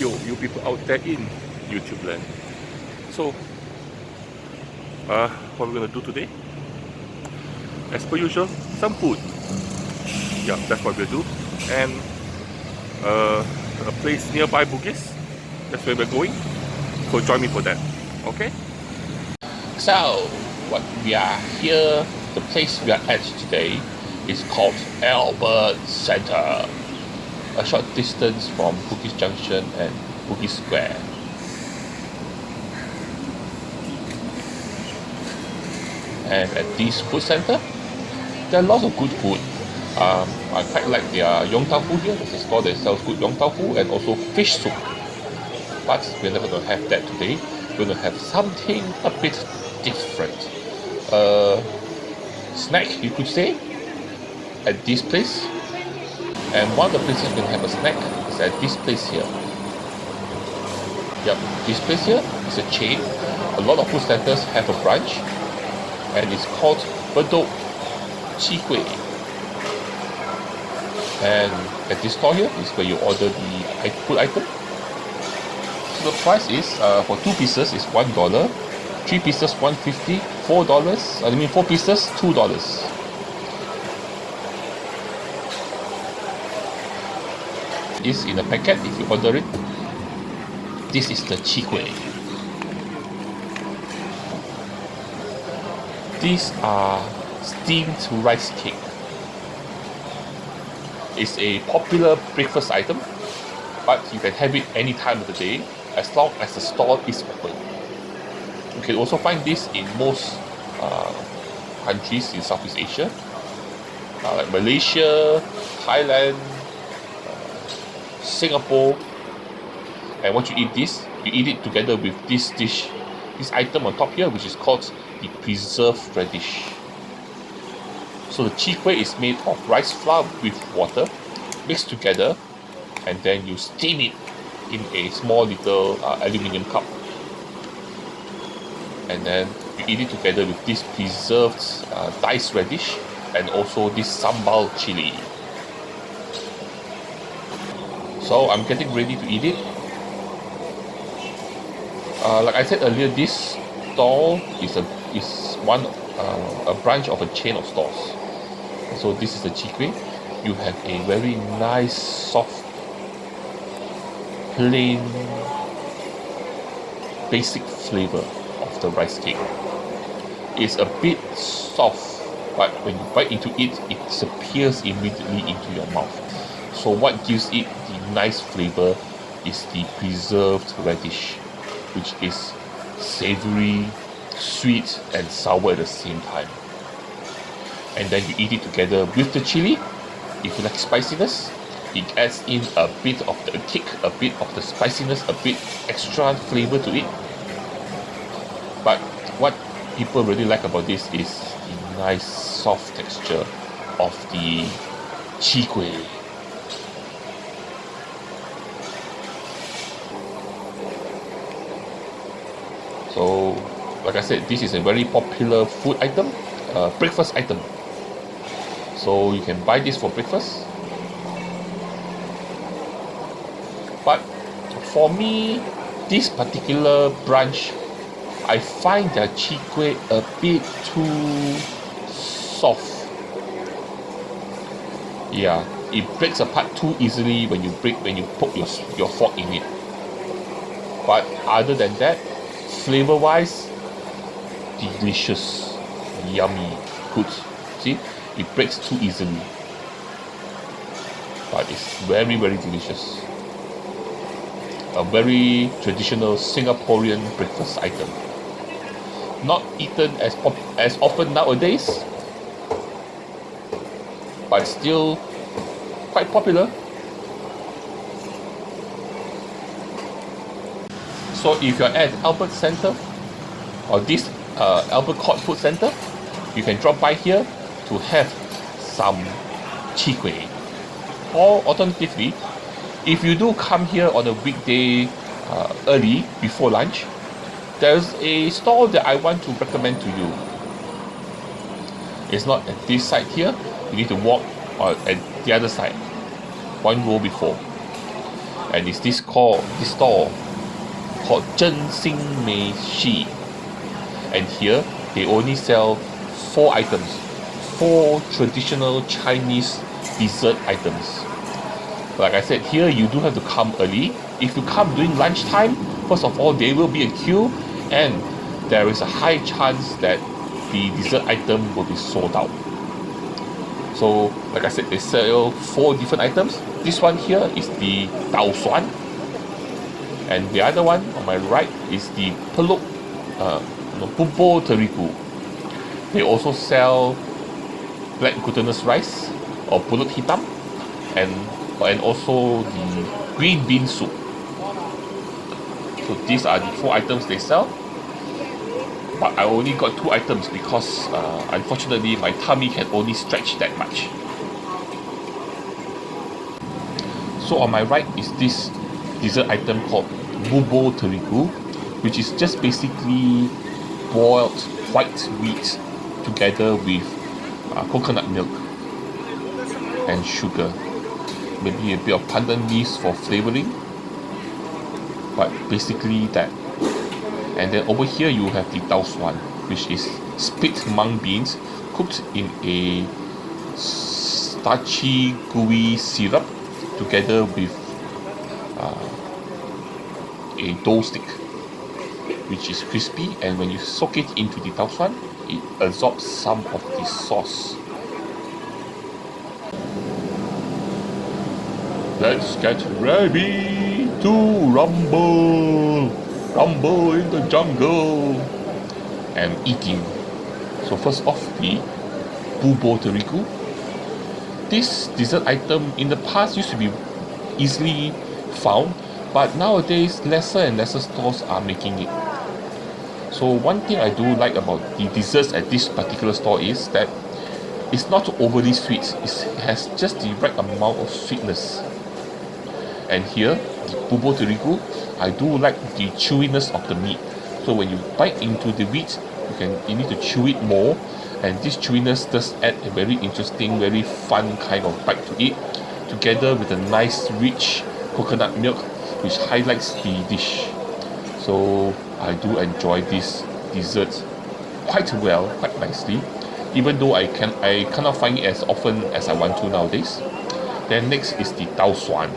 you people out there in YouTube land. So, what we're gonna do today? As per usual, some food. Yeah, that's what we'll do. And a place nearby Bugis. That's where we're going. So join me for that. Okay? So, what we are here, the place we are at today is called Albert Center, a short distance from Bugis Junction and Bugis Square. And at this food center, there are lots of good food. I quite like their Yong Tau Fu here. There's a store that sells good Yong Tau Fu and also fish soup. But we're not going to have that today. We're going to have something a bit different. Snack, you could say, at this place. And one of the places we're going to have a snack is at this place here. Yep, this place here is a chain. A lot of food centers have a branch. And it's called Bedok Chwee Kueh. And at this store here is where you order the food item. So the price is for 2 pieces is $1, 3 pieces $1.50, $4. 4 pieces $2. It's in a packet if you order it. This is the Chwee Kueh. These are steamed rice cake. It's a popular breakfast item, but you can have it any time of the day as long as the store is open. You can also find this in most countries in Southeast Asia, like Malaysia, Thailand, Singapore. And once you eat this, you eat it together with this dish, this item on top here, which is called the preserved radish. So the Chwee Kueh is made of rice flour with water mixed together, and then you steam it in a small little aluminium cup. And then you eat it together with this preserved diced radish and also this sambal chili. So I'm getting ready to eat it. Like I said earlier, this stall is a branch of a chain of stores. So this is the Chwee Kueh. You have a very nice, soft, plain, basic flavor of the rice cake. It's a bit soft, but when you bite into it, it disappears immediately into your mouth. So what gives it the nice flavor is the preserved radish, which is savory, sweet and sour at the same time. And then you eat it together with the chili. If you like spiciness, it adds in a bit of the kick, a bit of the spiciness, a bit extra flavor to it. But what people really like about this is the nice soft texture of the Chwee Kueh. So, like I said, this is a very popular food item, breakfast item. So you can buy this for breakfast. But for me, this particular branch, I find their Chwee Kueh a bit too soft. Yeah, it breaks apart too easily when you poke your fork in it. But other than that, flavor-wise, delicious, yummy, good. See, it breaks too easily, but it's very, very delicious. A very traditional Singaporean breakfast item. Not eaten as often nowadays, but still quite popular. So if you're at Albert Center or this Albert Court Food Center, you can drop by here to have some Chwee Kueh. Or alternatively, if you do come here on a weekday early before lunch, there's a stall that I want to recommend to you. It's not at this side here. You need to walk at the other side, one row before. and it's this store called Zheng Xing Mei Shi. And here they only sell 4 items, 4 traditional Chinese dessert items. Like I said, here you do have to come early. If you come during lunchtime, first of all, there will be a queue, and there is a high chance that the dessert item will be sold out. So, like I said, they sell 4 different items. This one here is the Tao Suan, and the other one on my right is the Bubur Terigu. They also sell black glutinous rice or pulut hitam, and also the green bean soup. So these are the 4 items they sell. But I only got 2 items because unfortunately my tummy can only stretch that much. So on my right is this dessert item called Bubur Terigu, which is just basically boiled white wheat together with coconut milk and sugar, maybe a bit of pandan leaves for flavoring, but basically that. And then over here you have the Tao Suan, which is split mung beans cooked in a starchy gooey syrup together with a dough stick, which is crispy, and when you soak it into the Tao Suan, it absorbs some of the sauce. Let's get ready to rumble! Rumble in the jungle! And eating. So first off, the Bubur Terigu. This dessert item in the past used to be easily found, but nowadays lesser and lesser stores are making it. So one thing I do like about the desserts at this particular store is that it's not overly sweet. It has just the right amount of sweetness. And here, the Bubur Terigu, I do like the chewiness of the meat. So when you bite into the wheat, you need to chew it more, and this chewiness does add a very interesting, very fun kind of bite to it, together with a nice rich coconut milk, which highlights the dish. So I do enjoy this dessert quite well, quite nicely, even though I cannot find it as often as I want to nowadays. Then next is the Tao Suan.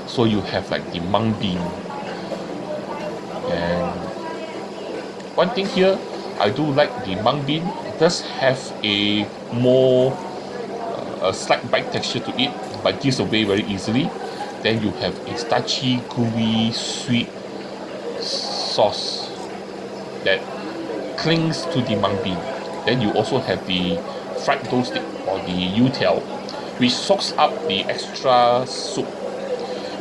So you have like the mung bean, and one thing here I do like, the mung bean does have a more a slight bite texture to it, but gives away very easily. Then you have a starchy, gooey, sweet sauce that clings to the mung bean. Then you also have the fried dough stick or the youtiao, which soaks up the extra soup.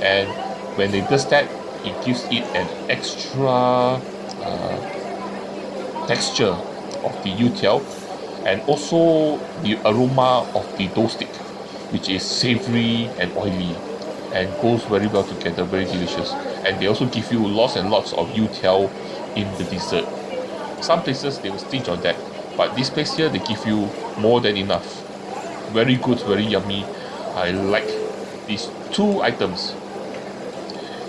And when it does that, it gives it an extra texture of the youtiao, and also the aroma of the dough stick, which is savory and oily and goes very well together, very delicious. And they also give you lots and lots of youtiao in the dessert. Some places they will stinge on that, but this place here they give you more than enough. Very good, very yummy. I like these 2 items.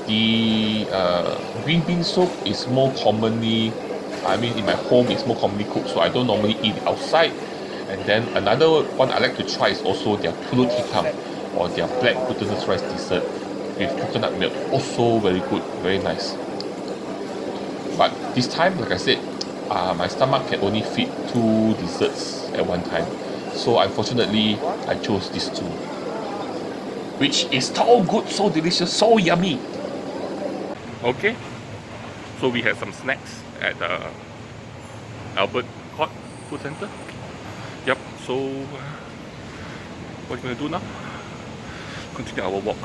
The green bean soup is more commonly, in my home it's more commonly cooked, so I don't normally eat it outside. And then another one I like to try is also their pulut hitam, or their black glutinous rice dessert with coconut milk. Also very good, very nice. But this time, like I said, my stomach can only fit 2 desserts at one time. So unfortunately, I chose these 2, which is so good, so delicious, so yummy. Okay, so we had some snacks at Albert Court Food Center. Yep, so what are we going to do now? Continue our walk.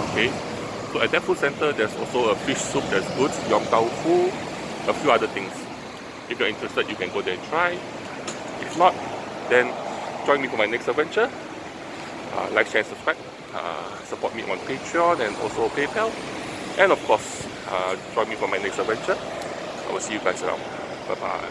Okay, so at that food center there's also a fish soup that's good, yong tau fu, a few other things. If you're interested, you can go there and try. If not, then join me for my next adventure. Like, share, and subscribe. Support me on Patreon and also PayPal. And of course, join me for my next adventure. I will see you guys around. Bye bye.